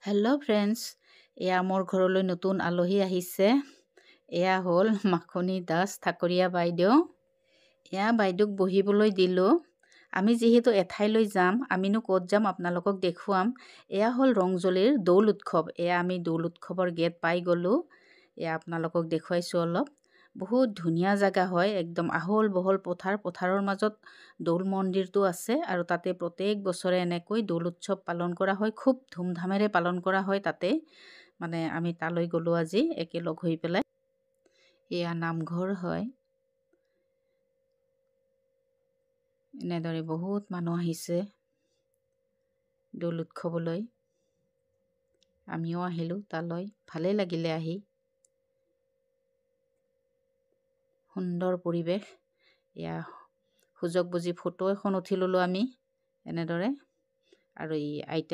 Hello' friends, এয়া মোৰ ঘৰলৈ নতুন আলহী আহিছে। এয়া হ'ল মাখনী দাস ঠাকুৰীয়া বাইদেউ। এয়া বাইদেউক বহিবলৈ দিলোঁ। আমি যিহেতু এঠাইলৈ যাম, আমিনো ক'ত যাম আপোনালোকক দেখুৱাম। এয়া হ'ল ৰংজলীৰ দৌল উৎসৱ। এয়া আমি দৌল উৎসৱৰ গেট পাই গ'লোঁ। এয়া আপোনালোকক দেখুৱাইছোঁ অলপ। বহুত ধুনীয়া জেগা হয়, একদম আহল বহল পথাৰৰ মাজত দৌল মন্দিৰটো আছে আৰু তাতে প্ৰত্যেক বছৰে এনেকৈ দৌল উৎসৱ পালন কৰা হয়। খুব ধুমধামেৰে পালন কৰা হয় তাতে। মানে আমি তালৈ গ'লোঁ আজি একেলগ হৈ পেলাই। এয়া নামঘৰ হয়। এনেদৰে বহুত মানুহ আহিছে দৌল উৎসৱলৈ। আমিও আহিলোঁ তালৈ, ভালেই লাগিলে আহি। সুন্দৰ পৰিৱেশ। এয়া সুযোগ বুজি ফটো এখন উঠি ল'লোঁ আমি এনেদৰে। আৰু এই আইতা